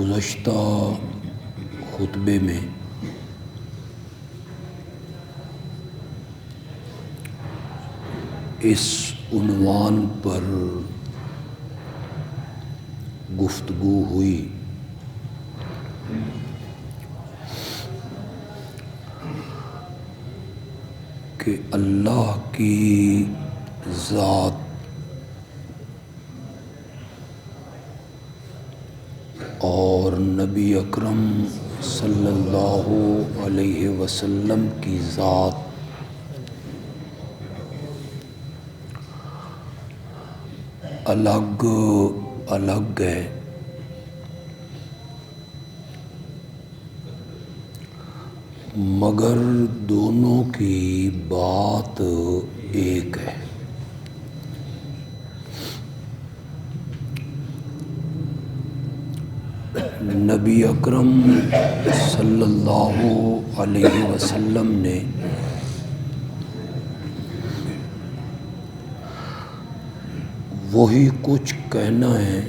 گزشتہ خطبے میں اس عنوان پر گفتگو ہوئی کہ اللہ کی ذات اور نبی اکرم صلی اللہ علیہ وسلم کی ذات الگ الگ ہے، مگر دونوں کی بات ایک ہے۔ نبی اکرم صلی اللہ علیہ وسلم نے وہی کچھ کہنا ہے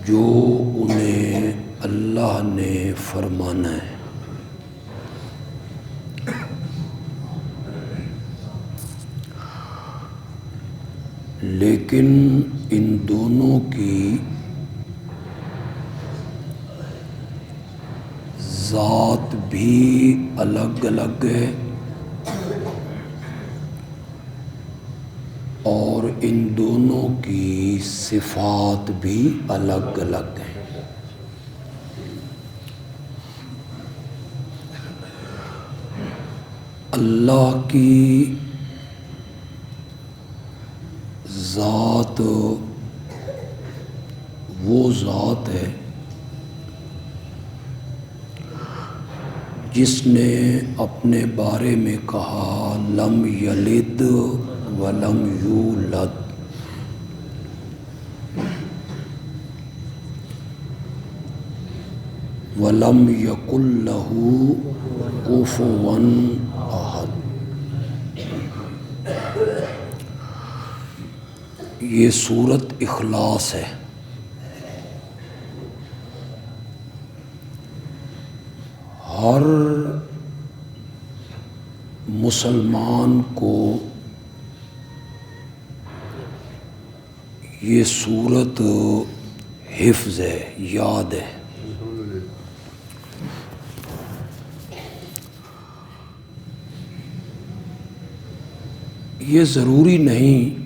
جو انہیں اللہ نے فرمانا ہے، لیکن ان دونوں کی ذات بھی الگ الگ ہے اور ان دونوں کی صفات بھی الگ الگ ہیں۔ اللہ کی ذات وہ ذات ہے جس نے اپنے بارے میں کہا لم یلد ولم یولد، ولم یکن لہ کفوا احد۔ یہ سورۃ اخلاص ہے۔ ہر مسلمان کو یہ سورت حفظ ہے، یاد ہے۔ یہ ضروری نہیں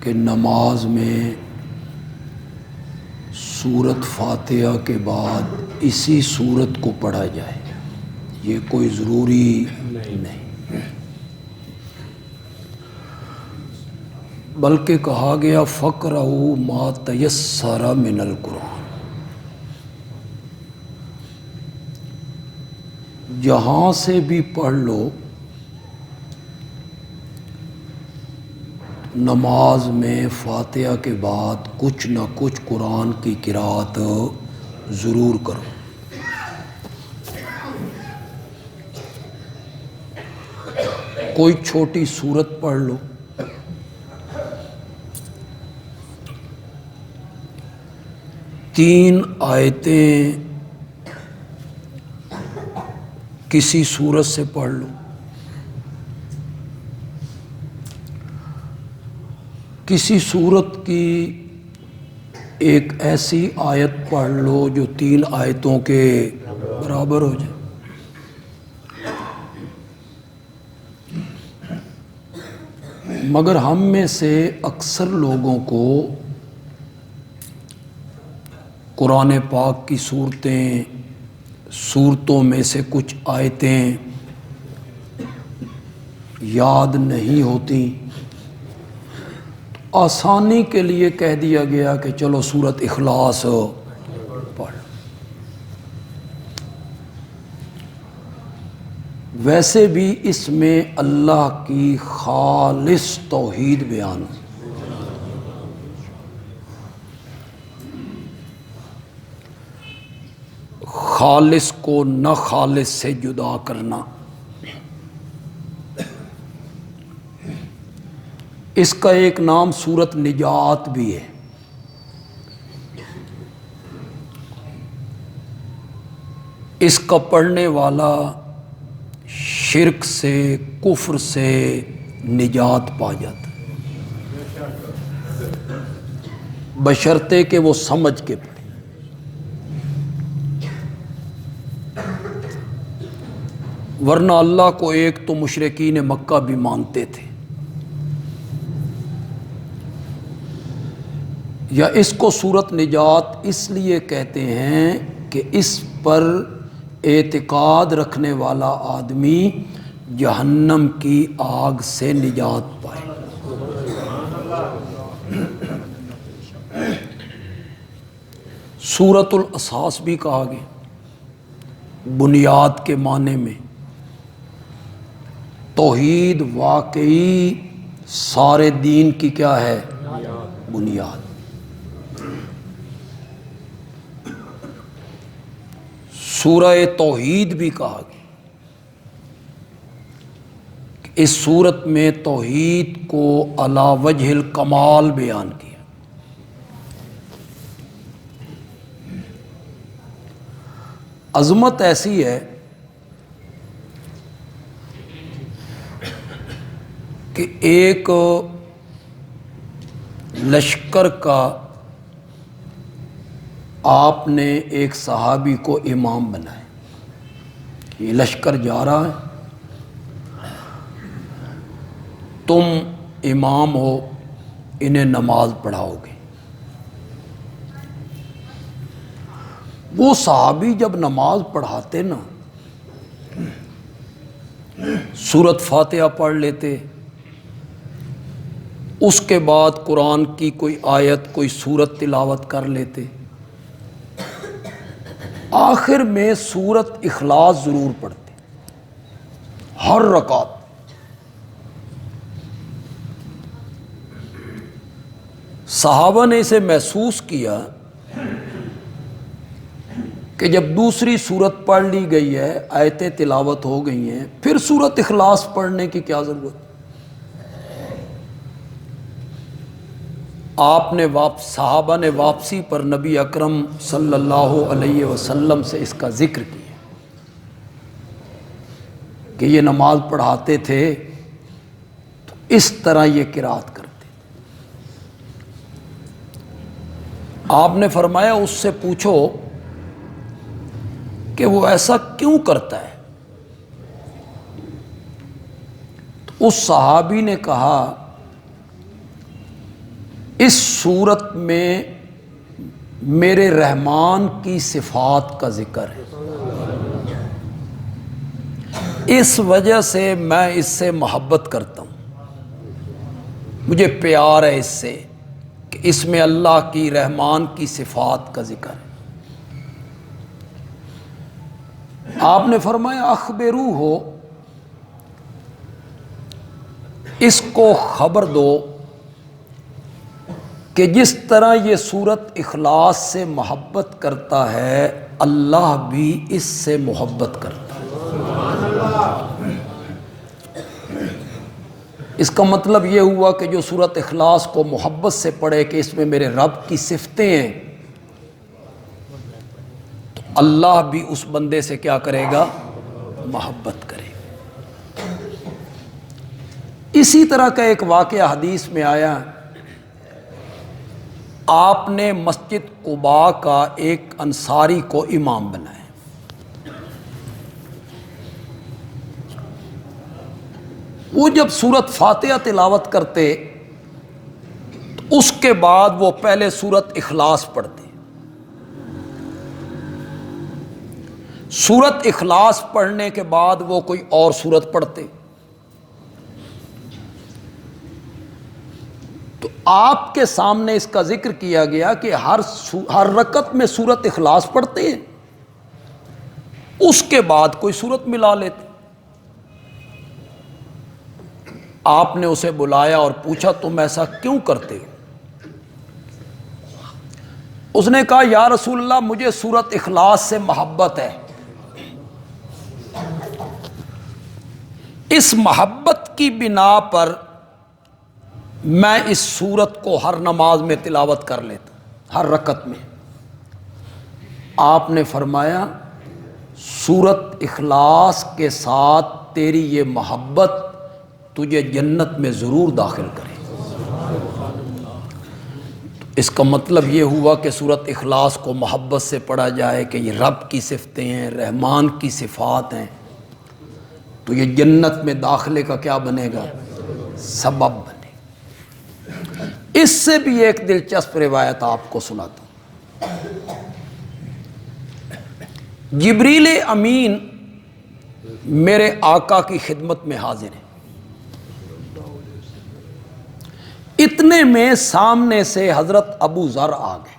کہ نماز میں سورت فاتحہ کے بعد اسی سورت کو پڑھا جائے، یہ کوئی ضروری نہیں، بلکہ کہا گیا فَاقْرَؤُوا مَا تَيَسَّرَ مِنَ الْقُرْآنِ۔ جہاں سے بھی پڑھ لو، نماز میں فاتحہ کے بعد کچھ نہ کچھ قرآن کی قرأت ضرور کرو۔ کوئی چھوٹی سورت پڑھ لو، تین آیتیں کسی سورت سے پڑھ لو، کسی سورت کی ایک ایسی آیت پڑھ لو جو تین آیتوں کے برابر ہو جائے۔ مگر ہم میں سے اکثر لوگوں کو قرآن پاک کی صورتوں میں سے کچھ آیتیں یاد نہیں ہوتی، آسانی کے لیے کہہ دیا گیا کہ چلو سورۃ اخلاص پڑھ۔ ویسے بھی اس میں اللہ کی خالص توحید بیان ہے، خالص کو نہ خالص سے جدا کرنا۔ اس کا ایک نام سورت نجات بھی ہے۔ اس کا پڑھنے والا شرک سے، کفر سے نجات پا جاتا ہے، بشرطے کہ وہ سمجھ کے پڑھے۔ ورنہ اللہ کو ایک تو مشرکین مکہ بھی مانتے تھے، یا اس کو سورت نجات اس لیے کہتے ہیں کہ اس پر اعتقاد رکھنے والا آدمی جہنم کی آگ سے نجات پائے۔ سورت الاساس بھی کہا گیا، بنیاد کے معنی میں توحید واقعی سارے دین کی کیا ہے؟ بنیاد۔ سورہ توحید بھی کہا گیا، اس سورت میں توحید کو علی وجہ الکمال بیان کیا۔ عظمت ایسی ہے کہ ایک لشکر کا آپ نے ایک صحابی کو امام بنایا، یہ لشکر جا رہا ہے، تم امام ہو، انہیں نماز پڑھاؤ گے۔ وہ صحابی جب نماز پڑھاتے نا، سورت فاتحہ پڑھ لیتے، اس کے بعد قرآن کی کوئی آیت، کوئی سورت تلاوت کر لیتے، آخر میں سورت اخلاص ضرور پڑھتے ہر رکعت۔ صحابہ نے اسے محسوس کیا کہ جب دوسری سورت پڑھ لی گئی ہے، آیتیں تلاوت ہو گئی ہیں، پھر سورت اخلاص پڑھنے کی کیا ضرورت؟ صحابہ نے واپسی پر نبی اکرم صلی اللہ علیہ وسلم سے اس کا ذکر کیا کہ یہ نماز پڑھاتے تھے تو اس طرح یہ قرات کرتے۔ آپ نے فرمایا اس سے پوچھو کہ وہ ایسا کیوں کرتا ہے؟ تو اس صحابی نے کہا اس صورت میں میرے رحمان کی صفات کا ذکر ہے، اس وجہ سے میں اس سے محبت کرتا ہوں، مجھے پیار ہے اس سے کہ اس میں اللہ کی، رحمان کی صفات کا ذکر ہے۔ آپ نے فرمایا اخبرو ہو، اس کو خبر دو کہ جس طرح یہ سورت اخلاص سے محبت کرتا ہے، اللہ بھی اس سے محبت کرتا ہے۔ اس کا مطلب یہ ہوا کہ جو سورت اخلاص کو محبت سے پڑھے کہ اس میں میرے رب کی صفتیں ہیں، تو اللہ بھی اس بندے سے کیا کرے گا؟ محبت کرے گا۔ اسی طرح کا ایک واقعہ حدیث میں آیا، آپ نے مسجد قباء کا ایک انصاری کو امام بنایا، وہ جب سورت فاتحہ تلاوت کرتے تو اس کے بعد وہ پہلے سورت اخلاص پڑھتے، سورت اخلاص پڑھنے کے بعد وہ کوئی اور سورت پڑھتے، تو آپ کے سامنے اس کا ذکر کیا گیا کہ ہر رکعت میں سورت اخلاص پڑھتے ہیں، اس کے بعد کوئی سورت ملا لیتے۔ آپ نے اسے بلایا اور پوچھا تم ایسا کیوں کرتے ہو؟ اس نے کہا یا رسول اللہ مجھے سورت اخلاص سے محبت ہے، اس محبت کی بنا پر میں اس سورت کو ہر نماز میں تلاوت کر لیتا ہوں، ہر رکعت میں۔ آپ نے فرمایا سورت اخلاص کے ساتھ تیری یہ محبت تجھے جنت میں ضرور داخل کرے۔ اس کا مطلب یہ ہوا کہ سورت اخلاص کو محبت سے پڑھا جائے کہ یہ رب کی صفتیں ہیں، رحمان کی صفات ہیں، تو یہ جنت میں داخلے کا کیا بنے گا؟ سبب بنے گا۔ اس سے بھی ایک دلچسپ روایت آپ کو سناتا ہوں۔ جبریل امین میرے آقا کی خدمت میں حاضر ہیں، اتنے میں سامنے سے حضرت ابو ذر آ گئے۔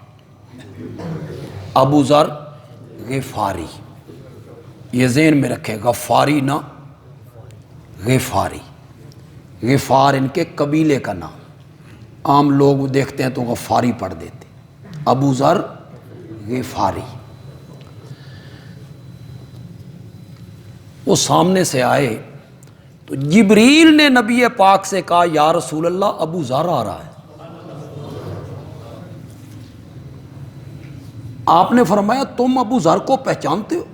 ابو ذر غفاری، یہ ذہن میں رکھے، غفاری نہ غفاری، غفار ان کے قبیلے کا نام، عام لوگ دیکھتے ہیں تو غفاری پڑھ دیتے، ابو ذر غفاری۔ وہ سامنے سے آئے تو جبریل نے نبی پاک سے کہا یا رسول اللہ ابو ذر آ رہا ہے۔ آپ نے فرمایا تم ابو ذر کو پہچانتے ہو؟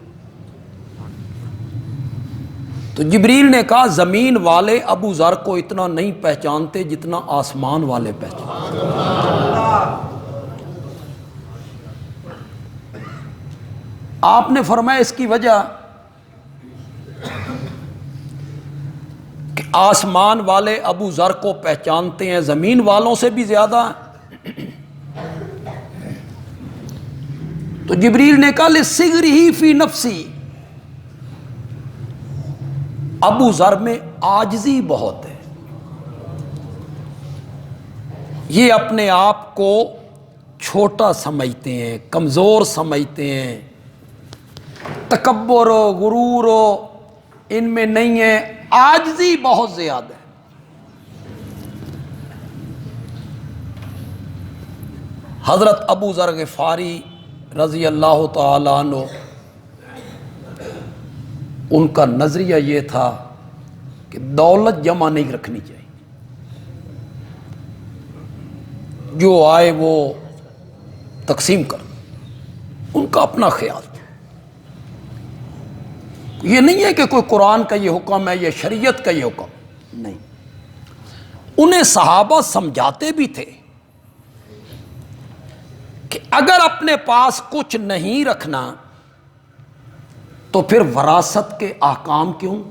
تو جبریل نے کہا زمین والے ابو ذر کو اتنا نہیں پہچانتے جتنا آسمان والے پہچانتے۔ آپ نے فرمایا اس کی وجہ کہ آسمان والے ابو ذر کو پہچانتے ہیں زمین والوں سے بھی زیادہ ہیں۔ تو جبریل نے کہا لِصِغْرِهِ فِي نَفْسِي، ابو ذر میں عاجزی بہت ہے، یہ اپنے آپ کو چھوٹا سمجھتے ہیں، کمزور سمجھتے ہیں، تکبر و غرور و ان میں نہیں ہے، عاجزی بہت زیادہ ہے۔ حضرت ابو ذر غفاری رضی اللہ تعالیٰ عنہ ان کا نظریہ یہ تھا کہ دولت جمع نہیں رکھنی چاہیے، جو آئے وہ تقسیم کر، ان کا اپنا خیال تھا۔ یہ نہیں ہے کہ کوئی قرآن کا یہ حکم ہے یا شریعت کا یہ حکم نہیں، انہیں صحابہ سمجھاتے بھی تھے کہ اگر اپنے پاس کچھ نہیں رکھنا تو پھر وراثت کے احکام کیوں؟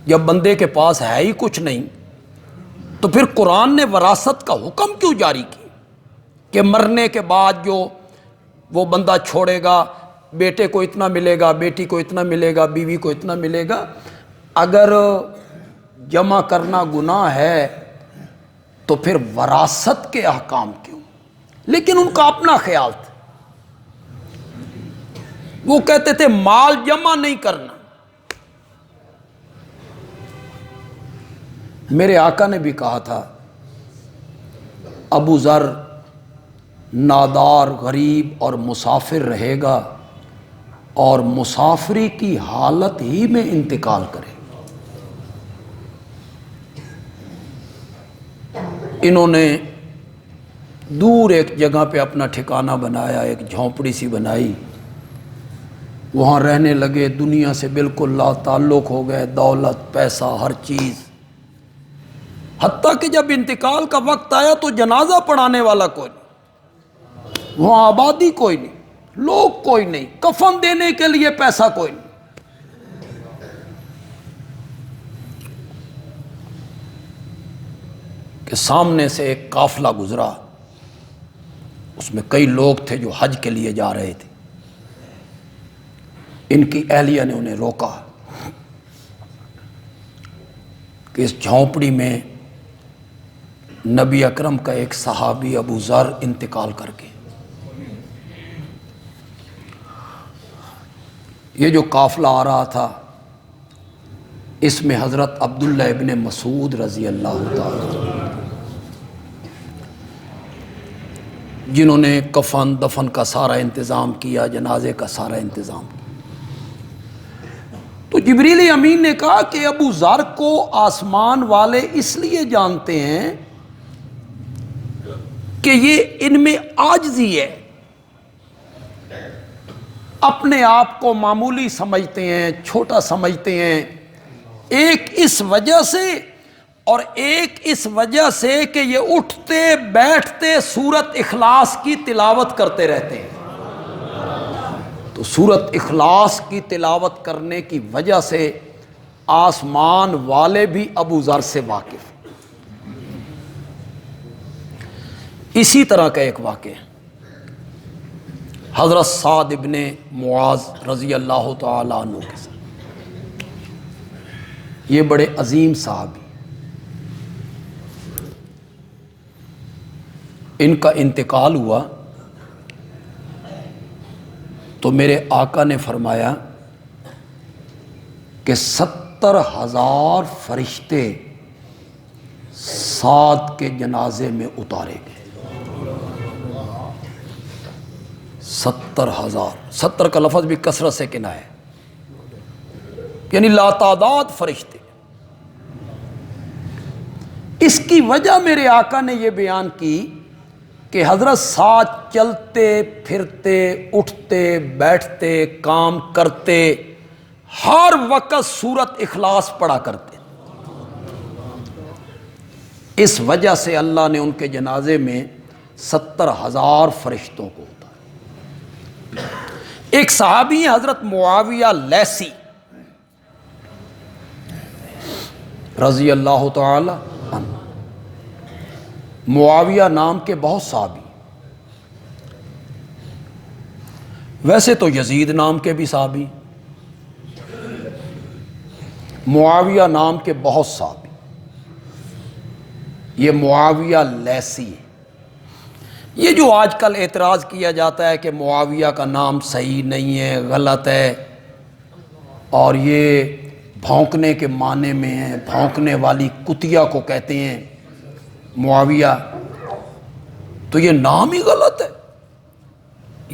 جب بندے کے پاس ہے ہی کچھ نہیں تو پھر قرآن نے وراثت کا حکم کیوں جاری کی کہ مرنے کے بعد جو وہ بندہ چھوڑے گا بیٹے کو اتنا ملے گا، بیٹی کو اتنا ملے گا، بیوی کو اتنا ملے گا۔ اگر جمع کرنا گناہ ہے تو پھر وراثت کے احکام کیوں؟ لیکن ان کا اپنا خیال تھا، وہ کہتے تھے مال جمع نہیں کرنا۔ میرے آقا نے بھی کہا تھا ابو ذر نادار، غریب اور مسافر رہے گا اور مسافری کی حالت ہی میں انتقال کرے۔ انہوں نے دور ایک جگہ پہ اپنا ٹھکانہ بنایا، ایک جھونپڑی سی بنائی، وہاں رہنے لگے، دنیا سے بالکل لا تعلق ہو گئے، دولت پیسہ ہر چیز، حتیٰ کہ جب انتقال کا وقت آیا تو جنازہ پڑھانے والا کوئی نہیں، وہاں آبادی کوئی نہیں، لوگ کوئی نہیں، کفن دینے کے لیے پیسہ کوئی نہیں۔ کہ سامنے سے ایک قافلہ گزرا، اس میں کئی لوگ تھے جو حج کے لیے جا رہے تھے، ان کی اہلیہ نے انہیں روکا کہ اس جھونپڑی میں نبی اکرم کا ایک صحابی ابو ذر انتقال کر کے، یہ جو قافلہ آ رہا تھا اس میں حضرت عبداللہ ابن مسعود رضی اللہ تعالی جنہوں نے کفن دفن کا سارا انتظام کیا، جنازے کا سارا انتظام کیا۔ تو جبریل امین نے کہا کہ ابو ذر کو آسمان والے اس لیے جانتے ہیں کہ یہ ان میں عاجزی ہے، اپنے آپ کو معمولی سمجھتے ہیں، چھوٹا سمجھتے ہیں، ایک اس وجہ سے اور ایک اس وجہ سے کہ یہ اٹھتے بیٹھتے سورت اخلاص کی تلاوت کرتے رہتے ہیں۔ تو سورت اخلاص کی تلاوت کرنے کی وجہ سے آسمان والے بھی ابو ذر سے واقف۔ اسی طرح کا ایک واقعہ حضرت سعد ابن معاذ رضی اللہ تعالی عنہ کے ساتھ، یہ بڑے عظیم صحابی، ان کا انتقال ہوا تو میرے آقا نے فرمایا کہ 70,000 فرشتے سعد کے جنازے میں اتارے گئے۔ 70,000، 70 کا لفظ بھی کثرت سے کنایہ ہے، یعنی لاتعداد فرشتے۔ اس کی وجہ میرے آقا نے یہ بیان کی کہ حضرت سعد چلتے پھرتے اٹھتے بیٹھتے کام کرتے ہر وقت سورت اخلاص پڑھا کرتے، اس وجہ سے اللہ نے ان کے جنازے میں 70,000 فرشتوں کو اتارا۔ ایک صحابی حضرت معاویہ لیثی رضی اللہ تعالی عنہ، معاویہ نام کے بہت صحابی، ویسے تو یزید نام کے بھی صحابی، معاویہ نام کے بہت صحابی، یہ معاویہ لیثی ہے۔ یہ جو آج کل اعتراض کیا جاتا ہے کہ معاویہ کا نام صحیح نہیں ہے، غلط ہے، اور یہ بھونکنے کے معنی میں ہے، بھونکنے والی کتیا کو کہتے ہیں معاویہ، تو یہ نام ہی غلط ہے۔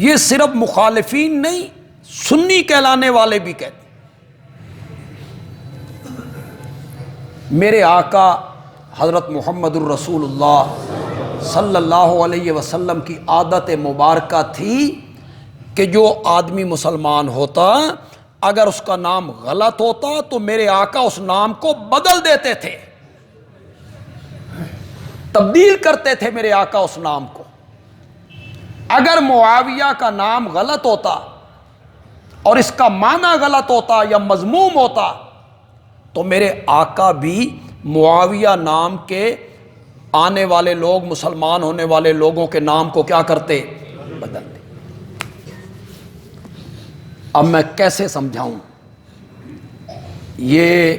یہ صرف مخالفین نہیں، سنی کہلانے والے بھی کہتے ہیں۔ میرے آقا حضرت محمد الرسول اللہ صلی اللہ علیہ وسلم کی عادت مبارکہ تھی کہ جو آدمی مسلمان ہوتا اگر اس کا نام غلط ہوتا تو میرے آقا اس نام کو بدل دیتے تھے، تبدیل کرتے تھے میرے آقا اس نام کو۔ اگر معاویہ کا نام غلط ہوتا اور اس کا معنی غلط ہوتا یا مذموم ہوتا تو میرے آقا بھی معاویہ نام کے آنے والے لوگ، مسلمان ہونے والے لوگوں کے نام کو کیا کرتے؟ بدل دے۔ اب میں کیسے سمجھاؤں؟ یہ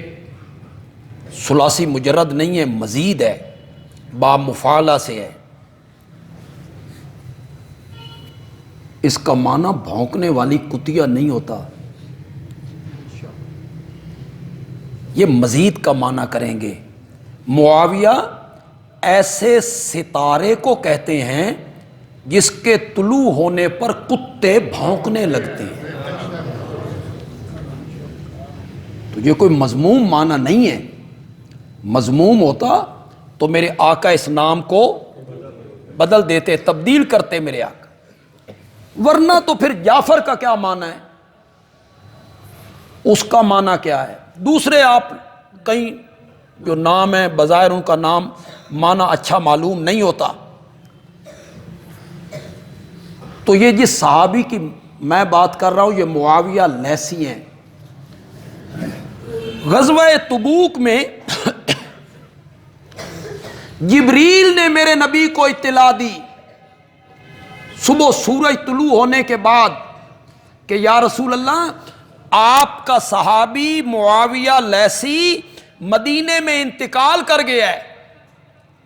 ثلاثی مجرد نہیں ہے، مزید ہے، با مفعلہ سے ہے۔ اس کا معنی بھونکنے والی کتیا نہیں ہوتا، یہ مزید کا معنی کریں گے۔ معاویہ ایسے ستارے کو کہتے ہیں جس کے طلوع ہونے پر کتے بھونکنے لگتے ہیں، تو یہ کوئی مذموم معنی نہیں ہے۔ مذموم ہوتا تو میرے آقا اس نام کو بدل دیتے، تبدیل کرتے میرے آقا، ورنہ تو پھر جعفر کا کیا معنی ہے، اس کا معنی کیا ہے؟ دوسرے آپ کئی جو نام ہیں بظاہر ان کا نام معنی اچھا معلوم نہیں ہوتا، تو یہ جس صحابی کی میں بات کر رہا ہوں یہ معاویہ لیثی ہیں۔ غزوہ تبوک میں جبریل نے میرے نبی کو اطلاع دی صبح سورج طلوع ہونے کے بعد کہ یا رسول اللہ، آپ کا صحابی معاویہ لیثی مدینے میں انتقال کر گیا ہے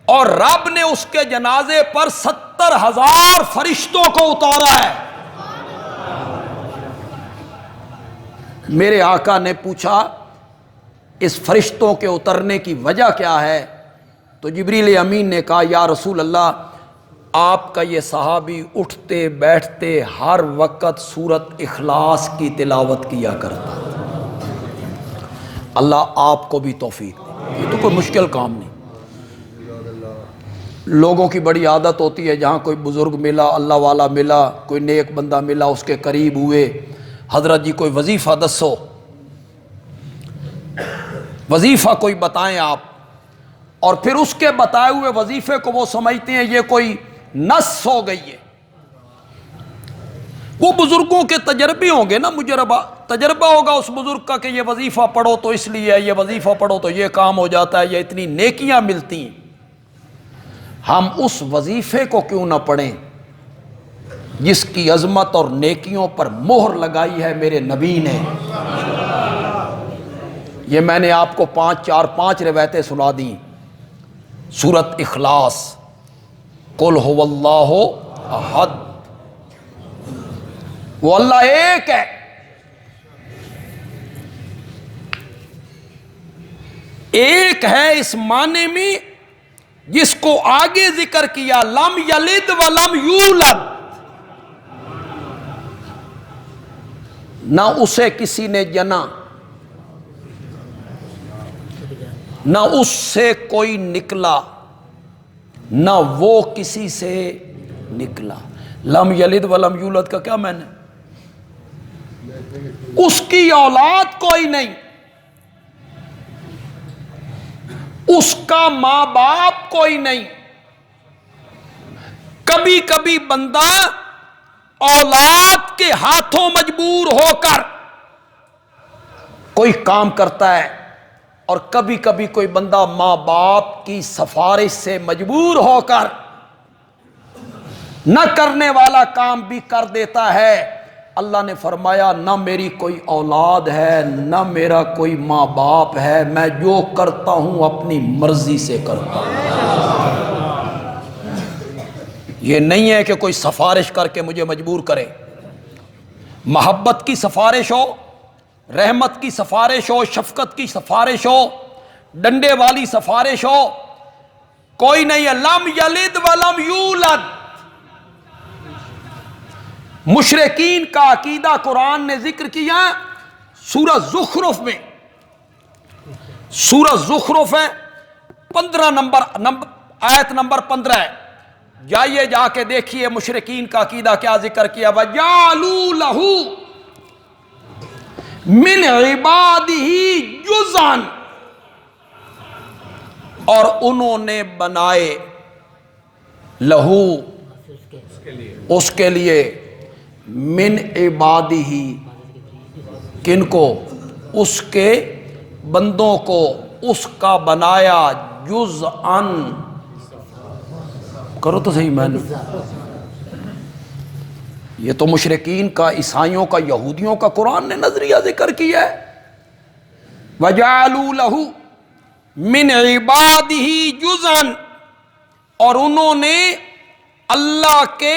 اور رب نے اس کے جنازے پر 70,000 فرشتوں کو اتارا ہے۔ میرے آقا نے پوچھا اس فرشتوں کے اترنے کی وجہ کیا ہے؟ تو جبریل امین نے کہا یا رسول اللہ، آپ کا یہ صحابی اٹھتے بیٹھتے ہر وقت سورت اخلاص کی تلاوت کیا کرتا تھا۔ اللہ آپ کو بھی توفیق دے. یہ تو کوئی مشکل کام نہیں. لوگوں کی بڑی عادت ہوتی ہے جہاں کوئی بزرگ ملا، اللہ والا ملا، کوئی نیک بندہ ملا، اس کے قریب ہوئے، حضرت جی کوئی وظیفہ دسو، وظیفہ کوئی بتائیں آپ، اور پھر اس کے بتائے ہوئے وظیفے کو وہ سمجھتے ہیں یہ کوئی نص ہو گئی ہے. وہ بزرگوں کے تجربے ہوں گے نا، تجربہ ہوگا اس بزرگ کا کہ یہ وظیفہ پڑھو تو اس لیے، یہ وظیفہ پڑھو تو یہ کام ہو جاتا ہے، یہ اتنی نیکیاں ملتی ہیں. ہم اس وظیفے کو کیوں نہ پڑھیں جس کی عظمت اور نیکیوں پر مہر لگائی ہے میرے نبی نے. یہ میں نے آپ کو پانچ روایتیں سنا دیں. سورۃ اخلاص، قل هو اللہ احد، وہ اللہ ایک ہے. ایک ہے اس معنی میں جس کو آگے ذکر کیا، لم یلد ولم یولد، نہ اسے کسی نے جنا، نہ اس سے کوئی نکلا، نہ وہ کسی سے نکلا. لم یلد ولم یولد کا کیا معنی؟ اس کی اولاد کوئی نہیں، اس کا ماں باپ کوئی نہیں. کبھی کبھی بندہ اولاد کے ہاتھوں مجبور ہو کر کوئی کام کرتا ہے، اور کبھی کبھی کوئی بندہ ماں باپ کی سفارش سے مجبور ہو کر نہ کرنے والا کام بھی کر دیتا ہے. اللہ نے فرمایا نہ میری کوئی اولاد ہے، نہ میرا کوئی ماں باپ ہے، میں جو کرتا ہوں اپنی مرضی سے کرتا ہوں. یہ نہیں ہے کہ کوئی سفارش کر کے مجھے مجبور کرے. محبت کی سفارش ہو، رحمت کی سفارش ہو، شفقت کی سفارش ہو، ڈنڈے والی سفارش ہو، کوئی نہیں ہے. لم یلد ولم یولد. مشرکین کا عقیدہ قرآن نے ذکر کیا سورہ زخرف میں. سورہ زخرف ہے 15 آیت نمبر 15 ہے. جائیے جا کے دیکھیے مشرکین کا عقیدہ کیا ذکر کیا. وَجَعَلُوا لَهُ مِنْ عِبَادِهِ جُزْءًا، اور انہوں نے بنائے لہو اس کے لیے، من عبادہ، کن کو؟ اس کے بندوں کو، اس کا بنایا جزءاً. کرو تو صحیح میں نے. یہ تو مشرکین کا، عیسائیوں کا، یہودیوں کا قرآن نے نظریہ ذکر کیا ہے. وَجَعَلُوا لَهُ مِنْ عِبَادِهِ جُزْءًا، اور انہوں نے اللہ کے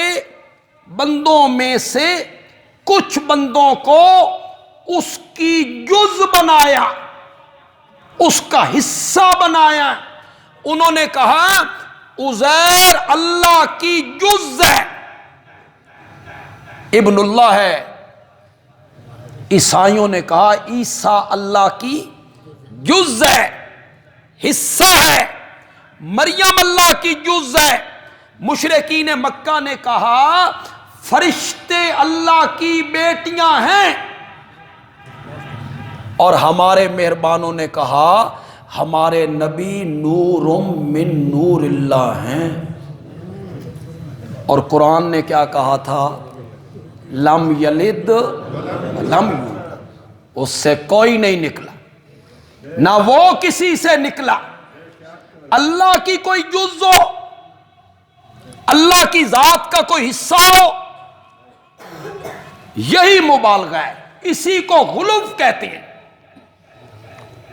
بندوں میں سے کچھ بندوں کو اس کی جز بنایا، اس کا حصہ بنایا. انہوں نے کہا عزیر اللہ کی جز ہے، ابن اللہ ہے. عیسائیوں نے کہا عیسیٰ اللہ کی جز ہے، حصہ ہے. مریم اللہ کی جز ہے. مشرکین مکہ نے کہا فرشتے اللہ کی بیٹیاں ہیں، اور ہمارے مہربانوں نے کہا ہمارے نبی نور من نور اللہ ہیں. اور قرآن نے کیا کہا تھا؟ لم یلد لم یولد، اس سے کوئی نہیں نکلا، نہ وہ کسی سے نکلا. اللہ کی کوئی جز ہو، اللہ کی ذات کا کوئی حصہ ہو، یہی مبالغہ ہے. اسی کو غلو کہتے ہیں،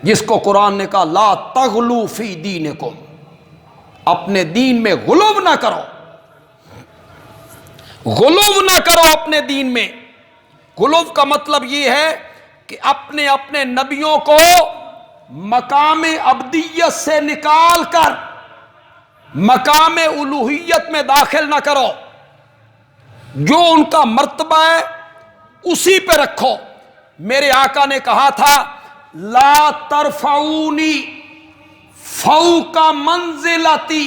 جس کو قرآن نے کہا لا تغلو فی دینکم، اپنے دین میں غلو نہ کرو، غلو نہ کرو اپنے دین میں. غلو کا مطلب یہ ہے کہ اپنے نبیوں کو مقام عبدیت سے نکال کر مقام الوہیت میں داخل نہ کرو. جو ان کا مرتبہ ہے اسی پہ رکھو. میرے آقا نے کہا تھا لا ترفعونی فوق منزلتی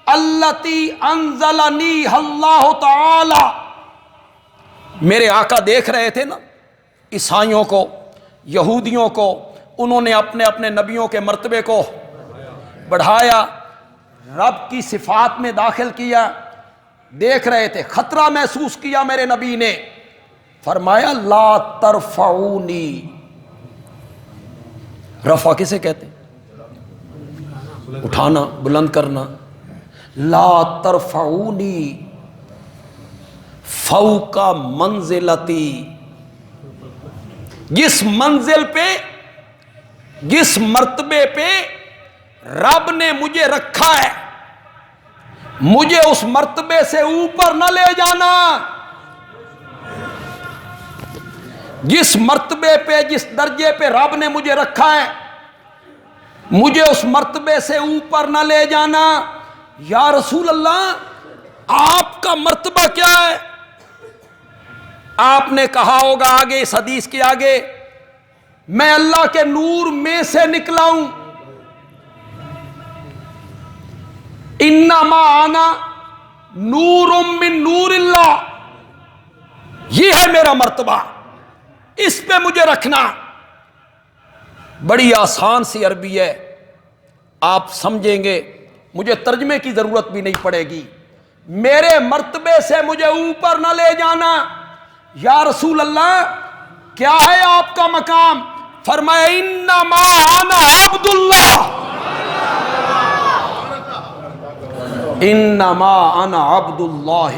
التی انزلنی اللہ تعالی. میرے آقا دیکھ رہے تھے نا عیسائیوں کو، یہودیوں کو، انہوں نے اپنے اپنے نبیوں کے مرتبے کو بڑھایا، رب کی صفات میں داخل کیا. دیکھ رہے تھے، خطرہ محسوس کیا میرے نبی نے، فرمایا لا ترفعونی. رفع کسے کہتے ہیں؟ اٹھانا، بلند کرنا. لا ترفعونی فوق منزلتی، جس منزل پہ، جس مرتبے پہ رب نے مجھے رکھا ہے، مجھے اس مرتبے سے اوپر نہ لے جانا. جس مرتبے پہ، جس درجے پہ رب نے مجھے رکھا ہے، مجھے اس مرتبے سے اوپر نہ لے جانا. یا رسول اللہ آپ کا مرتبہ کیا ہے؟ آپ نے کہا ہوگا آگے اس حدیث کے آگے، میں اللہ کے نور میں سے نکلا ہوں. انما انا نور من نور اللہ، یہ ہے میرا مرتبہ، اس پہ مجھے رکھنا. بڑی آسان سی عربی ہے، آپ سمجھیں گے، مجھے ترجمے کی ضرورت بھی نہیں پڑے گی. میرے مرتبے سے مجھے اوپر نہ لے جانا. یا رسول اللہ کیا ہے آپ کا مقام؟ فرمایا انما انا عبد اللہ، انما انا عبد اللہ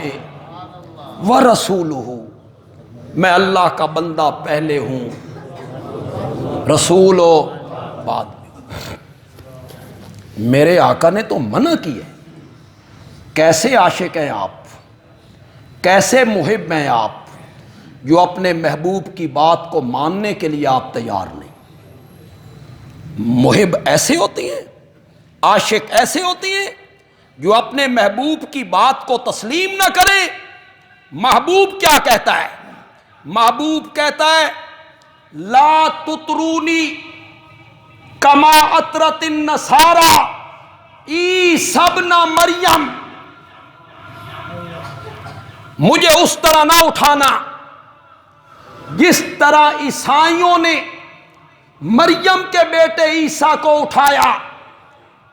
ورسولہ، میں اللہ کا بندہ پہلے ہوں، رسول ہو بعد میں. میرے آقا نے تو منع کی ہے. کیسے عاشق ہیں آپ، کیسے محب ہیں آپ، جو اپنے محبوب کی بات کو ماننے کے لیے آپ تیار نہیں. محب ایسے ہوتے ہیں، عاشق ایسے ہوتے ہیں جو اپنے محبوب کی بات کو تسلیم نہ کریں. محبوب کیا کہتا ہے؟ محبوب کہتا ہے لا تطرونی کما اطرت النصارى عیسی ابن مریم، مجھے اس طرح نہ اٹھانا جس طرح عیسائیوں نے مریم کے بیٹے عیسیٰ کو اٹھایا.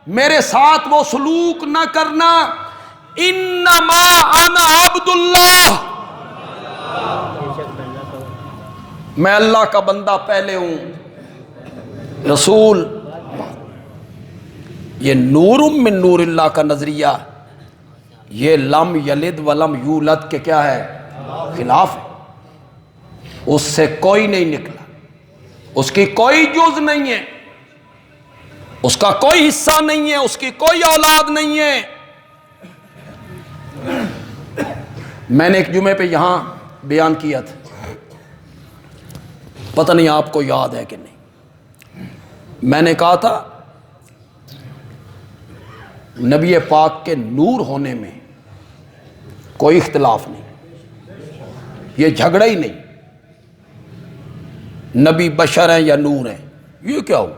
میرے ساتھ وہ سلوک نہ کرنا. انما انا عبد اللہ، میں اللہ کا بندہ پہلے ہوں، رسول. یہ نور من نور اللہ کا نظریہ، یہ لم یلد ولم یولد کے کیا ہے؟ خلاف ہے. اس سے کوئی نہیں نکلا، اس کی کوئی جز نہیں ہے، اس کا کوئی حصہ نہیں ہے، اس کی کوئی اولاد نہیں ہے. میں نے ایک جمعے پہ یہاں بیان کیا تھا، پتہ نہیں آپ کو یاد ہے کہ نہیں. میں نے کہا تھا نبی پاک کے نور ہونے میں کوئی اختلاف نہیں، یہ جھگڑا ہی نہیں. نبی بشر ہیں یا نور ہیں، یہ کیا ہو؟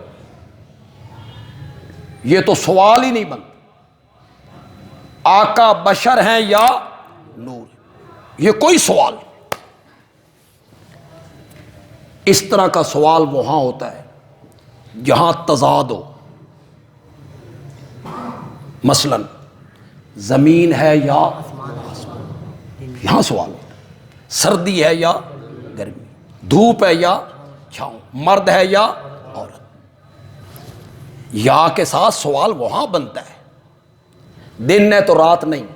یہ تو سوال ہی نہیں بنتا. آقا بشر ہیں یا نور، یہ کوئی سوال. اس طرح کا سوال وہاں ہوتا ہے جہاں تضاد ہو. مثلا زمین ہے یا یہاں سوال ہوتا ہے، سردی ہے یا گرمی، دھوپ ہے یا چھاؤں، مرد ہے یا عورت. یا کے ساتھ سوال وہاں بنتا ہے. دن ہے تو رات نہیں،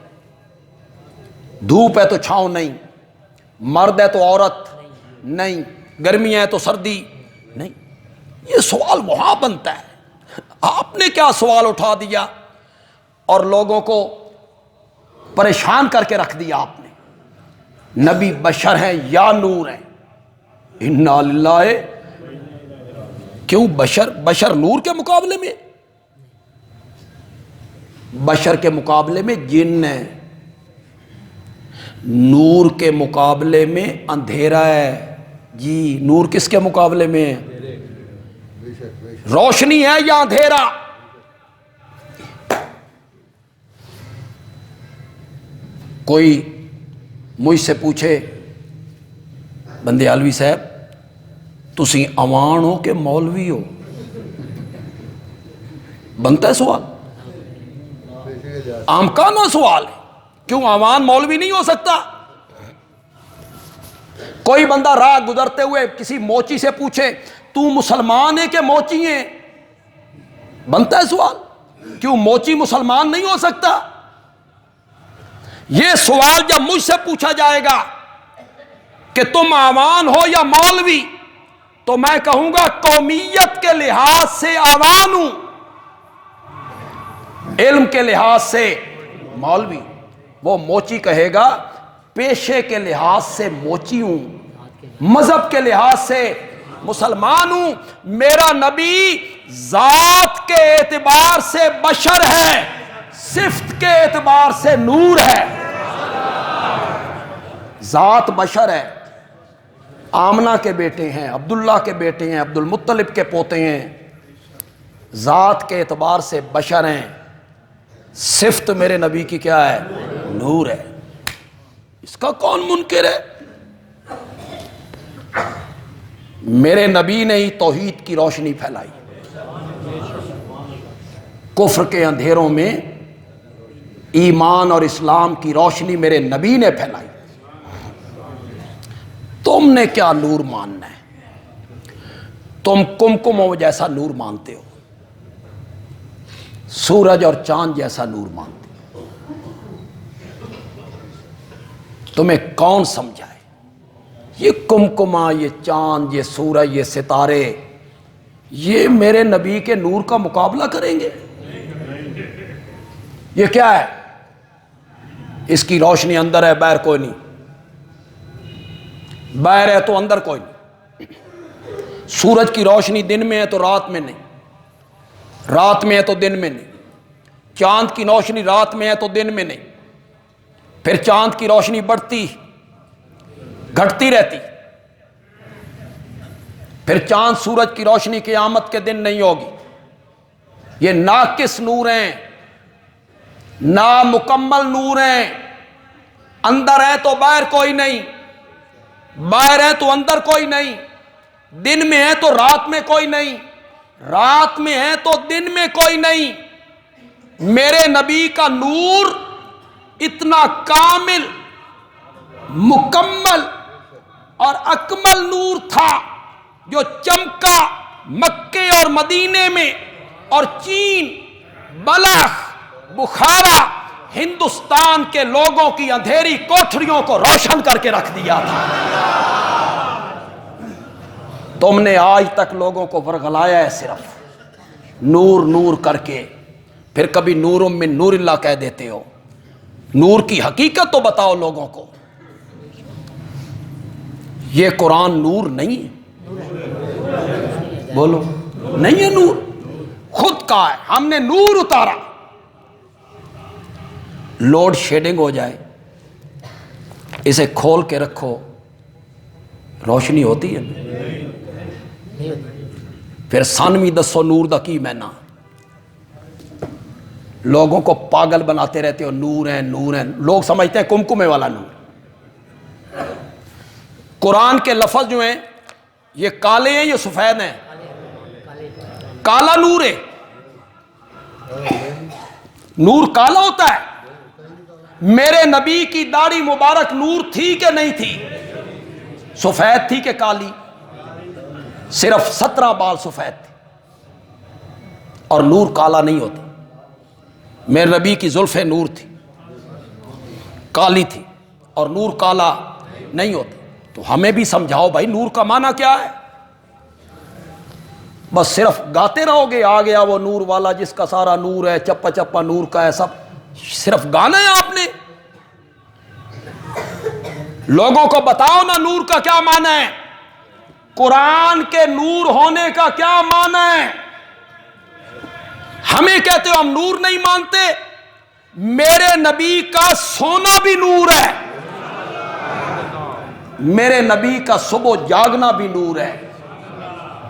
دھوپ ہے تو چھاؤں نہیں، مرد ہے تو عورت نہیں، گرمی ہے تو سردی نہیں. یہ سوال وہاں بنتا ہے. آپ نے کیا سوال اٹھا دیا اور لوگوں کو پریشان کر کے رکھ دیا آپ نے. نبی بشر ہیں یا نور ہیں. انا للہ. کیوں بشر نور کے مقابلے میں؟ بشر کے مقابلے میں جن ہے، نور کے مقابلے میں اندھیرا ہے. جی نور کس کے مقابلے میں ہے؟ روشنی ہے یا اندھیرا؟ کوئی مجھ سے پوچھے بندے علوی صاحب تسی عوان ہو کہ مولوی ہو، بنتا ہے سوال، عام کانہ سوال ہے، کیوں عوان مولوی نہیں ہو سکتا؟ کوئی بندہ راہ گزرتے ہوئے کسی موچی سے پوچھے تو مسلمان ہے کہ موچی ہے، بنتا ہے سوال، کیوں موچی مسلمان نہیں ہو سکتا؟ یہ سوال جب مجھ سے پوچھا جائے گا کہ تم عوان ہو یا مولوی، تو میں کہوں گا قومیت کے لحاظ سے عوان ہوں، علم کے لحاظ سے مولوی۔ وہ موچی کہے گا پیشے کے لحاظ سے موچی ہوں، مذہب کے لحاظ سے مسلمان ہوں۔ میرا نبی ذات کے اعتبار سے بشر ہے، صفت کے اعتبار سے نور ہے۔ ذات بشر ہے، آمنہ کے بیٹے ہیں، عبداللہ کے بیٹے ہیں، عبد المطلب کے پوتے ہیں، ذات کے اعتبار سے بشر ہیں، صفت میرے نبی کی کیا ہے؟ نور ہے۔ اس کا کون منکر ہے؟ میرے نبی نے ہی توحید کی روشنی پھیلائی، کفر کے اندھیروں میں ایمان اور اسلام کی روشنی میرے نبی نے پھیلائی۔ تم نے کیا نور ماننا ہے؟ تم کمکموں جیسا نور مانتے ہو، سورج اور چاند جیسا نور مانتے ہو۔ تمہیں کون سمجھائے؟ یہ کمکما، یہ چاند، یہ سورج، یہ ستارے، یہ میرے نبی کے نور کا مقابلہ کریں گے؟ یہ کیا ہے؟ اس کی روشنی اندر ہے، باہر کوئی نہیں، باہر ہے تو اندر کوئی نہیں۔ سورج کی روشنی دن میں ہے تو رات میں نہیں، رات میں ہے تو دن میں نہیں۔ چاند کی روشنی رات میں ہے تو دن میں نہیں، پھر چاند کی روشنی بڑھتی گھٹتی رہتی، پھر چاند سورج کی روشنی قیامت کے دن نہیں ہوگی۔ یہ ناقص نور ہیں، نامکمل نور ہیں، اندر ہے تو باہر کوئی نہیں، باہر ہے تو اندر کوئی نہیں، دن میں ہے تو رات میں کوئی نہیں، رات میں ہے تو دن میں کوئی نہیں۔ میرے نبی کا نور اتنا کامل، مکمل اور اکمل نور تھا جو چمکا مکے اور مدینے میں، اور چین، بلخ، بخارا، ہندوستان کے لوگوں کی اندھیری کوٹھریوں کو روشن کر کے رکھ دیا تھا۔ تم نے آج تک لوگوں کو ورغلایا ہے صرف نور نور کر کے، پھر کبھی نور من نور اللہ کہہ دیتے ہو۔ نور کی حقیقت تو بتاؤ لوگوں کو۔ یہ قرآن نور نہیں ہے، بولو نہیں ہے نور، خود کا ہے، ہم نے نور اتارا۔ لوڈ شیڈنگ ہو جائے، اسے کھول کے رکھو، روشنی ہوتی ہے؟ پھر سانوی دسو نور دا کی مینا، لوگوں کو پاگل بناتے رہتے ہو، نور ہیں نور ہیں، لوگ سمجھتے ہیں کمکمے والا نور۔ قرآن کے لفظ جو ہیں یہ کالے ہیں، یہ سفید ہیں؟ کالا نور ہے، نور کالا ہوتا ہے۔ میرے نبی کی داڑھی مبارک نور تھی کہ نہیں تھی؟ سفید تھی کہ کالی؟ صرف 17 بال سفید تھے، اور نور کالا نہیں ہوتا۔ میرے نبی کی زلفیں نور تھی، کالی تھی، اور نور کالا نہیں ہوتا۔ تو ہمیں بھی سمجھاؤ بھائی نور کا معنی کیا ہے؟ بس صرف گاتے رہو گے آ گیا وہ نور والا جس کا سارا نور ہے، چپا چپا نور کا ہے، سب صرف گانا ہے آپ نے؟ لوگوں کو بتاؤ نا نور کا کیا معنی ہے، قرآن کے نور ہونے کا کیا معنی ہے؟ ہمیں کہتے ہو ہم نور نہیں مانتے، میرے نبی کا سونا بھی نور ہے، میرے نبی کا صبح جاگنا بھی نور ہے،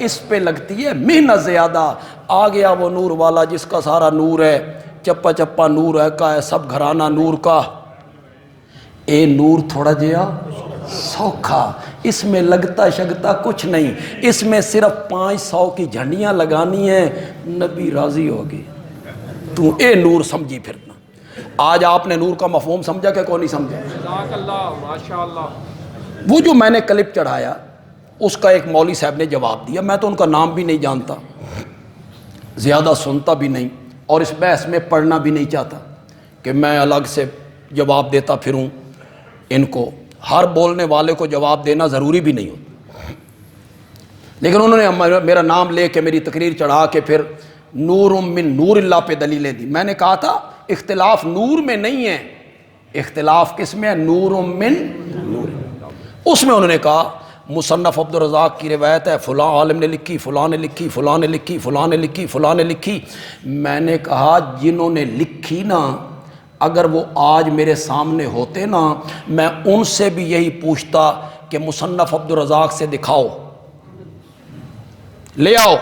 اس پہ لگتی ہے محنت زیادہ. آ گیا وہ نور والا جس کا سارا نور ہے, چپا چپا نور ہے کا ہے, سب گھرانہ نور کا. اے نور تھوڑا جیا سوکھا, اس میں لگتا شگتا کچھ نہیں, اس میں صرف 500 کی جھنڈیاں لگانی ہیں, نبی راضی ہوگی. تو اے نور سمجھی پھرنا. آج آپ نے نور کا مفہوم سمجھا کہ کون نہیں سمجھا؟ وہ جو میں نے کلپ چڑھایا اس کا ایک مولوی صاحب نے جواب دیا, میں تو ان کا نام بھی نہیں جانتا, زیادہ سنتا بھی نہیں, اور اس بحث میں پڑھنا بھی نہیں چاہتا کہ میں الگ سے جواب دیتا پھروں. ان کو ہر بولنے والے کو جواب دینا ضروری بھی نہیں ہوتا, لیکن انہوں نے میرا نام لے کے میری تقریر چڑھا کے پھر نور من نور اللہ پہ دلیلیں دی. میں نے کہا تھا اختلاف نور میں نہیں ہے, اختلاف کس میں ہے؟ نور من نور. اس میں انہوں نے کہا مصنف عبد الرزاق کی روایت ہے, فلاں عالم نے لکھی, فلاں نے لکھی, فلاں نے لکھی, فلاں نے لکھی, فلاں نے لکھی. میں نے کہا جنہوں نے لکھی نا, اگر وہ آج میرے سامنے ہوتے نا, میں ان سے بھی یہی پوچھتا کہ مصنف عبد الرزاق سے دکھاؤ, لے آؤ,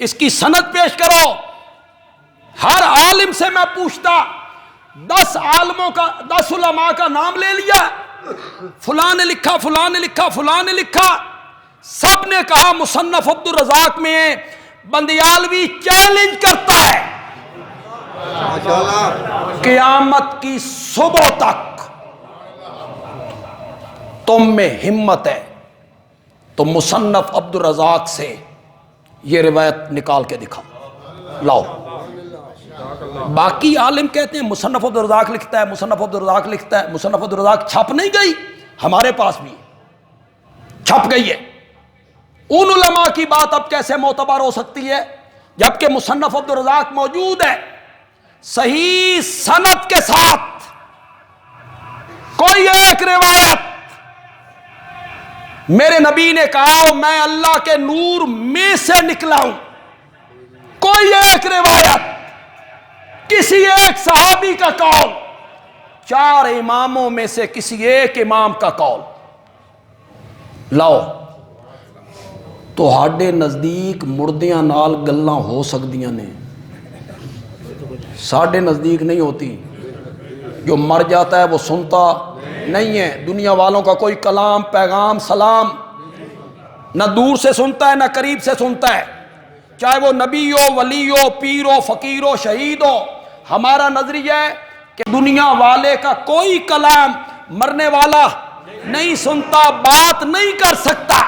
اس کی سند پیش کرو. ہر عالم سے میں پوچھتا, 10 عالموں کا 10 علماء کا نام لے لیا, فلاں نے لکھا, فلاں نے لکھا, فلاں نے لکھا, سب نے کہا مصنف عبد الرزاق میں. بندیالوی چیلنج کرتا ہے قیامت کی صبح تک تم میں ہمت ہے تو مصنف عبد الرزاق سے یہ روایت نکال کے دکھا لاؤ. باقی عالم کہتے ہیں مصنف عبد الرزاق لکھتا ہے, مصنف عبد الرزاق لکھتا ہے. مصنف عبد الرزاق چھپ نہیں گئی, ہمارے پاس بھی چھپ گئی ہے. ان علماء کی بات اب کیسے معتبر ہو سکتی ہے جبکہ مصنف عبد الرزاق موجود ہے صحیح سند کے ساتھ؟ کوئی ایک روایت میرے نبی نے کہا میں اللہ کے نور میں سے نکلا ہوں, کوئی ایک روایت, کسی ایک صحابی کا قول, 4 اماموں میں سے کسی ایک امام کا قول لاؤ. تو ہاڈے نزدیک مردیاں نال گلاں ہو سکدیاں نے, ساڈے نزدیک نہیں ہوتی. جو مر جاتا ہے وہ سنتا نہیں ہے. دنیا والوں کا کوئی کلام, پیغام, سلام نہ دور سے سنتا ہے نہ قریب سے سنتا ہے, چاہے وہ نبی ہو, ولی ہو, پیر ہو, فقیر ہو, شہید ہو. ہمارا نظریہ ہے کہ دنیا والے کا کوئی کلام مرنے والا نہیں سنتا, بات نہیں کر سکتا.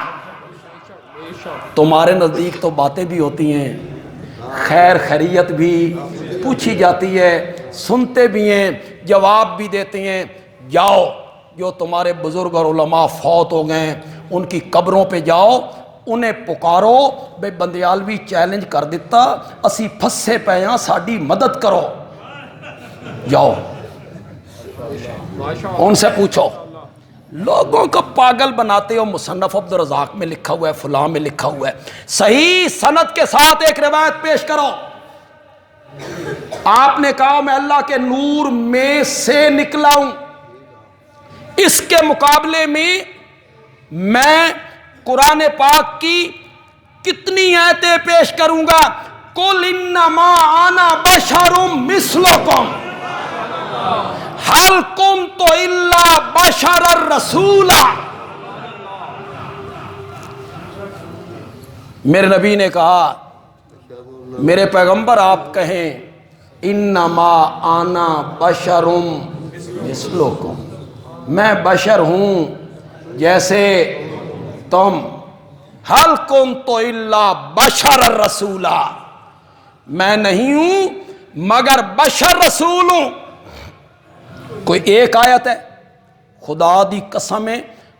تمہارے نزدیک تو باتیں بھی ہوتی ہیں, خیر خیریت بھی پوچھی جاتی ہے, سنتے بھی ہیں, جواب بھی دیتے ہیں. جاؤ جو تمہارے بزرگ اور علماء فوت ہو گئے ان کی قبروں پہ جاؤ, انہیں پکارو, بے بندیالوی چیلنج کر دیتا, اسی پھسے پے ہاں, ساڈی مدد کرو. جاؤ ان سے پوچھو. لوگوں کو پاگل بناتے ہو, مصنف عبد الرزاق میں لکھا ہوا ہے, فلاں میں لکھا ہوا ہے. صحیح سند کے ساتھ ایک روایت پیش کرو. آپ نے کہا میں اللہ کے نور میں سے نکلا ہوں, اس کے مقابلے میں قرآن پاک کی کتنی آیتیں پیش کروں گا. قل انما انا بشر مثلکم هل کنت الا بشر رسولا. میرے نبی نے کہا, میرے پیغمبر آپ کہیں انما انا بشر مثلکم, میں بشر ہوں جیسے تم. هل کنت الا بشر رسولا, میں نہیں ہوں مگر بشر رسول ہوں. کوئی ایک آیت ہے, خدا دی قسم ہے,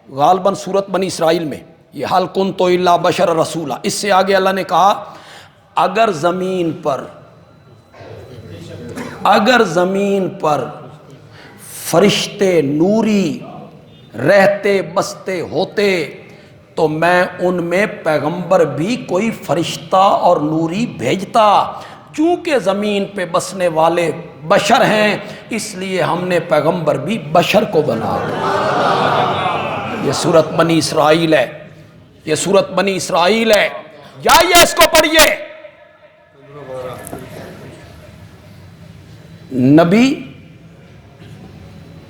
غالباً سورت بنی اسرائیل میں یہ حل کنت الا بشر رسولا. اس سے آگے اللہ نے کہا اگر زمین پر فرشتے نوری رہتے بستے ہوتے تو میں ان میں پیغمبر بھی کوئی فرشتہ اور نوری بھیجتا. چونکہ زمین پہ بسنے والے بشر ہیں اس لیے ہم نے پیغمبر بھی بشر کو بنا دیا. یہ سورت بنی اسرائیل ہے, یہ سورت بنی اسرائیل ہے. جائیے اس کو پڑھیے. نبی،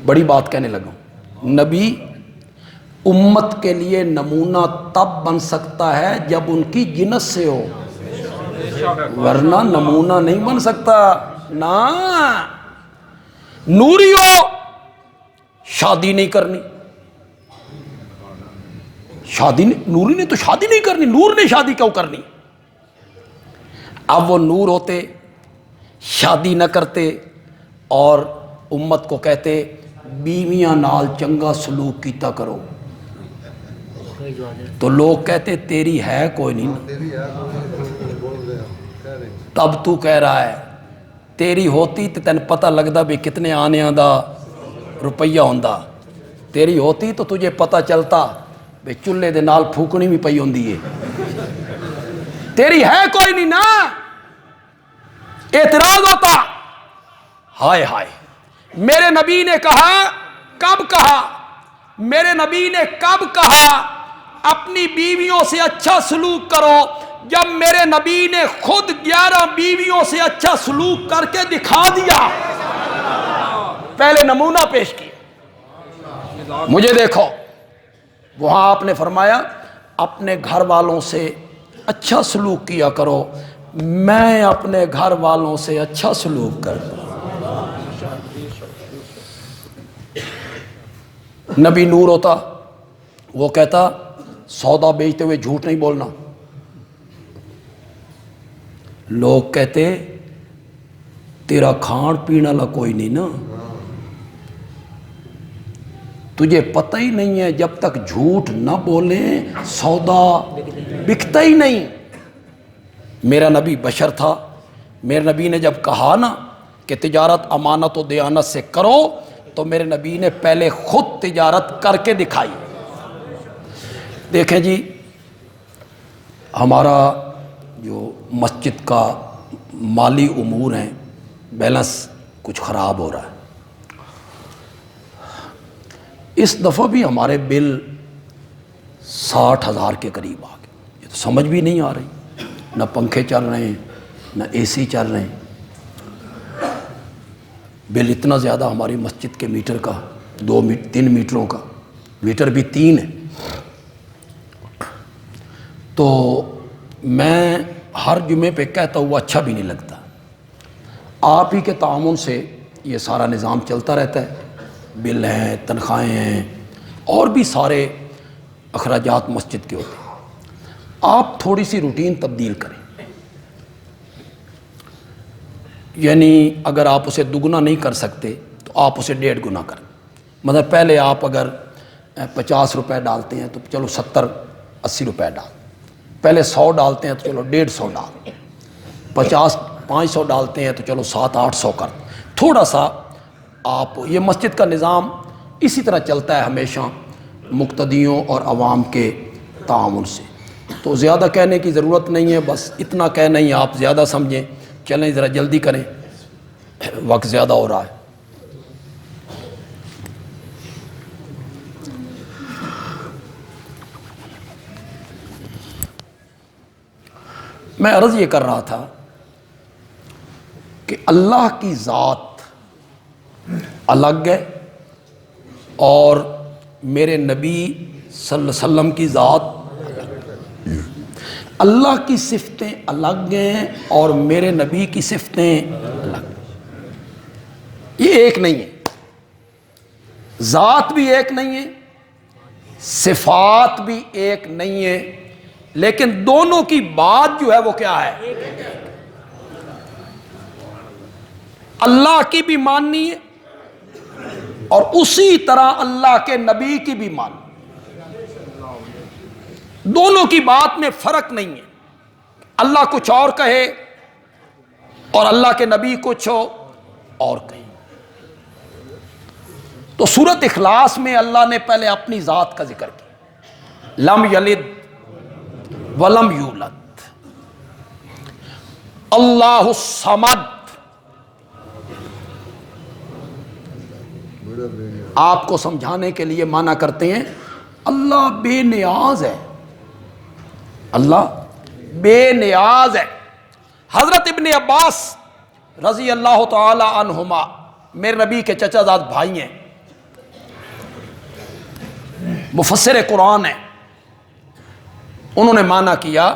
بڑی بات کہنے لگا ہوں، نبی امت کے لیے نمونہ تب بن سکتا ہے جب ان کی جنس سے ہو، ورنہ نمونہ نہیں بن سکتا. نا نوری ہو شادی نہیں کرنی، نوری نے تو شادی نہیں کرنی، نور نے شادی کیوں کرنی؟ اب وہ نور ہوتے شادی نہ کرتے اور امت کو کہتے بیویاں نال چنگا سلوک کیتا کرو، تو لوگ کہتے تیری ہے کوئی نہیں. تب تو کہہ رہا ہے تیری ہوتی تو تین پتہ لگتا بھی کتنے آنے دا روپیہ ہوندا، تیری ہوتی تو تجھے پتہ چلتا بھی چولہے دے نال پھوکنی بھی پئی ہوندی ہے. تیری ہے کوئی نہیں نا، اعتراض ہوتا. ہائے ہائے، میرے نبی نے کہا، کب کہا؟ میرے نبی نے کب کہا اپنی بیویوں سے اچھا سلوک کرو؟ جب میرے نبی نے خود 11 بیویوں سے اچھا سلوک کر کے دکھا دیا. پہلے نمونہ پیش کیا، مجھے دیکھو. وہاں آپ نے فرمایا اپنے گھر والوں سے اچھا سلوک کیا کرو، میں اپنے گھر والوں سے اچھا سلوک کرتا. نبی نور ہوتا، وہ کہتا سودا بیچتے ہوئے جھوٹ نہیں بولنا. لوگ کہتے تیرا کھان پینے والا کوئی نہیں نا، تجھے پتہ ہی نہیں ہے جب تک جھوٹ نہ بولیں سودا بکتا ہی نہیں. میرا نبی بشر تھا، میرے نبی نے جب کہا نا کہ تجارت امانت و دیانت سے کرو، تو میرے نبی نے پہلے خود تجارت کر کے دکھائی. دیکھیں جی، ہمارا جو مسجد کا مالی امور ہیں، بیلنس کچھ خراب ہو رہا ہے. اس دفعہ بھی ہمارے بل 60,000 کے قریب آ گئے. یہ تو سمجھ بھی نہیں آ رہی، نہ پنکھے چل رہے ہیں نہ اے سی چل رہے ہیں. بل اتنا زیادہ ہماری مسجد کے میٹر کا، 3 میٹروں کا، میٹر بھی 3 ہے. تو میں ہر جمعے پہ کہتا ہوا اچھا بھی نہیں لگتا. آپ ہی کے تعاون سے یہ سارا نظام چلتا رہتا ہے. بل ہیں، تنخواہیں ہیں، اور بھی سارے اخراجات مسجد کے ہوتے ہیں. آپ تھوڑی سی روٹین تبدیل کریں، یعنی اگر آپ اسے دگنا نہیں کر سکتے تو آپ اسے 1.5 گنا کریں. مطلب پہلے آپ اگر 50 روپے ڈالتے ہیں تو چلو 70-80 روپے ڈال، پہلے 100 ڈالتے ہیں تو چلو 150 ڈال، 500 ڈالتے ہیں تو چلو 700-800 کر. تھوڑا سا آپ، یہ مسجد کا نظام اسی طرح چلتا ہے ہمیشہ مقتدیوں اور عوام کے تعاون سے. تو زیادہ کہنے کی ضرورت نہیں ہے، بس اتنا کہنا ہی آپ زیادہ سمجھیں. چلیں ذرا جلدی کریں، وقت زیادہ ہو رہا ہے. میں عرض یہ کر رہا تھا کہ اللہ کی ذات الگ ہے اور میرے نبی صلی اللہ علیہ وسلم کی ذات، اللہ کی صفتیں الگ ہیں اور میرے نبی کی صفتیں الگ. یہ ایک نہیں ہے، ذات بھی ایک نہیں ہے، صفات بھی ایک نہیں ہے، لیکن دونوں کی بات جو ہے وہ کیا ہے؟ اللہ کی بھی ماننی ہے اور اسی طرح اللہ کے نبی کی بھی ماننی. دونوں کی بات میں فرق نہیں ہے. اللہ کچھ اور کہے اور اللہ کے نبی کچھ اور کہے. تو سورۃ اخلاص میں اللہ نے پہلے اپنی ذات کا ذکر کیا، لم یلد ولم یولد، اللہ الصمد. آپ کو سمجھانے کے لیے معنی کرتے ہیں اللہ بے نیاز ہے. اللہ بے نیاز ہے۔ حضرت ابن عباس رضی اللہ تعالی عنہما میرے نبی کے چچا زاد بھائی ہیں، مفسر قرآن ہیں، انہوں نے معنی کیا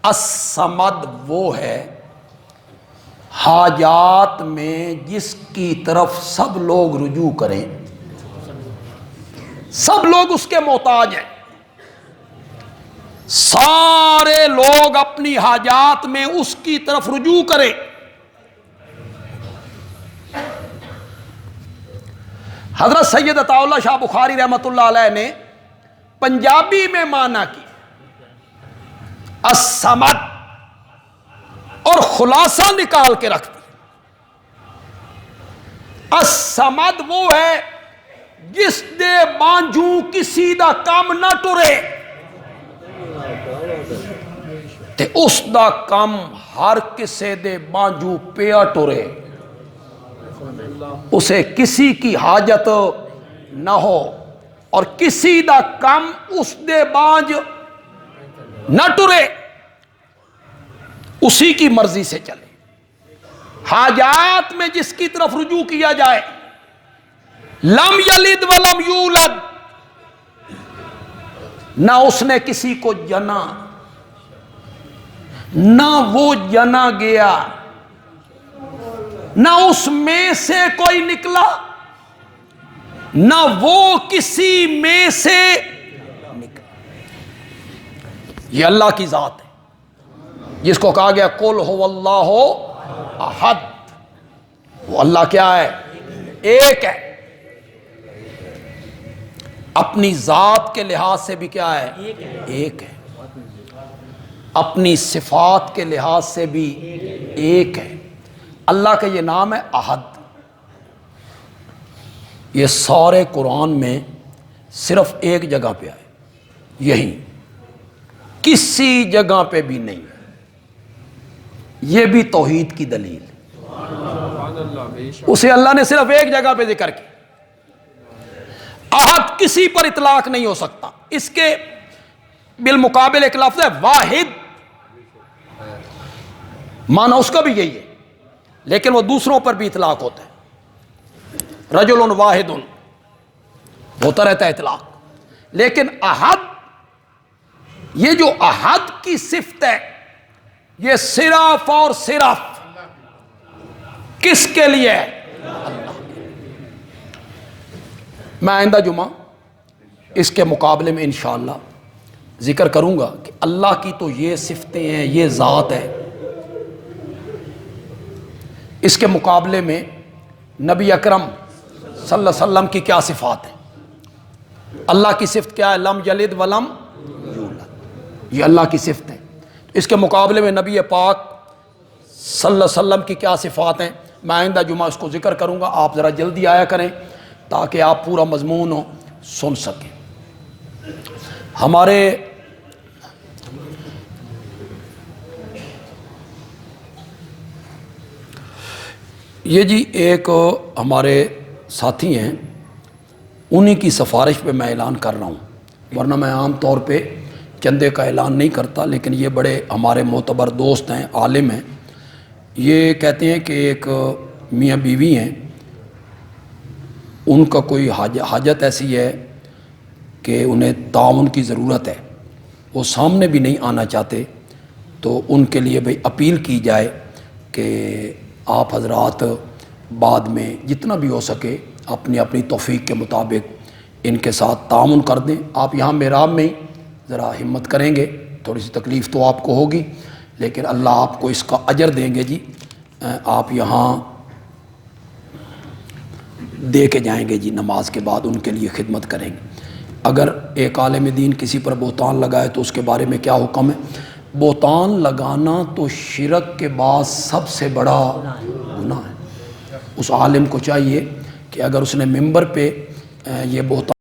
الصمد وہ ہے حاجات میں جس کی طرف سب لوگ رجوع کریں، سب لوگ اس کے محتاج ہیں، سارے لوگ اپنی حاجات میں اس کی طرف رجوع کریں۔ حضرت سید عطا اللہ شاہ بخاری رحمۃ اللہ علیہ نے پنجابی میں معنی کی الصمد اور خلاصہ نکال کے رکھ دی۔ الصمد وہ ہے جس دے بانجوں کسی دا کام نہ ٹرے تے اس دا کام ہر کسے دے بانجوں پیا ٹرے، اسے کسی کی حاجت نہ ہو اور کسی دا کم اس دے بانج نہ ٹرے، اسی کی مرضی سے چلے۔ حاجات میں جس کی طرف رجوع کیا جائے، لم یلد ولم یولد، نہ اس نے کسی کو جنا نہ وہ جنا گیا، نہ اس میں سے کوئی نکلا نہ وہ کسی میں سے نکلا۔ یہ اللہ کی ذات ہے جس کو کہا گیا قل هو اللہ احد، وہ اللہ کیا ہے؟ ایک ہے۔ اپنی ذات کے لحاظ سے بھی کیا ہے؟ ایک ہے۔ اپنی صفات کے لحاظ سے بھی ایک ہے۔ اللہ کا یہ نام ہے احد۔ یہ سارے قرآن میں صرف ایک جگہ پہ آئے، یہی، کسی جگہ پہ بھی نہیں۔ یہ بھی توحید کی دلیل، اسے اللہ نے صرف ایک جگہ پہ ذکر کی۔ احد کسی پر اطلاق نہیں ہو سکتا۔ اس کے بالمقابل ایک لفظ ہے واحد، معنی اس کا بھی یہی ہے، لیکن وہ دوسروں پر بھی اطلاق ہوتا ہے۔ رجل واحد ہوتا رہتا ہے اطلاق، لیکن احد، یہ جو احد کی صفت ہے، یہ صرف اور صرف کس کے لیے ہے؟ اللہ۔ میں آئندہ جمعہ اس کے مقابلے میں انشاءاللہ ذکر کروں گا کہ اللہ کی تو یہ صفتیں ہیں، یہ ذات ہے، اس کے مقابلے میں نبی اکرم صلی اللہ علیہ وسلم کی کیا صفات ہیں۔ اللہ کی صفت کیا ہے؟ لم یلد ولم یولد، یہ اللہ کی صفت ہے۔ اس کے مقابلے میں نبی پاک صلی اللہ علیہ وسلم کی کیا صفات ہیں، میں آئندہ جمعہ اس کو ذکر کروں گا۔ آپ ذرا جلدی آیا کریں تاکہ آپ پورا مضمون سن سکیں۔ ہمارے یہ جی ایک ہمارے ساتھی ہیں، انہی کی سفارش پہ میں اعلان کر رہا ہوں، ورنہ میں عام طور پہ چندے کا اعلان نہیں کرتا، لیکن یہ بڑے ہمارے معتبر دوست ہیں، عالم ہیں۔ یہ کہتے ہیں کہ ایک میاں بیوی ہیں، ان کا کوئی حاجت ایسی ہے کہ انہیں تعاون کی ضرورت ہے، وہ سامنے بھی نہیں آنا چاہتے، تو ان کے لیے بھئی اپیل کی جائے کہ آپ حضرات بعد میں جتنا بھی ہو سکے اپنی اپنی توفیق کے مطابق ان کے ساتھ تعاون کر دیں۔ آپ یہاں محراب میں ہی ذرا ہمت کریں گے، تھوڑی سی تکلیف تو آپ کو ہوگی، لیکن اللہ آپ کو اس کا اجر دیں گے۔ جی آپ یہاں دے کے جائیں گے جی، نماز کے بعد ان کے لیے خدمت کریں گے۔ اگر ایک عالم دین کسی پر بہتان لگائے تو اس کے بارے میں کیا حکم ہے؟ بہتان لگانا تو شرک کے بعد سب سے بڑا گناہ ہے۔ اس عالم کو چاہیے کہ اگر اس نے ممبر پہ یہ بہتان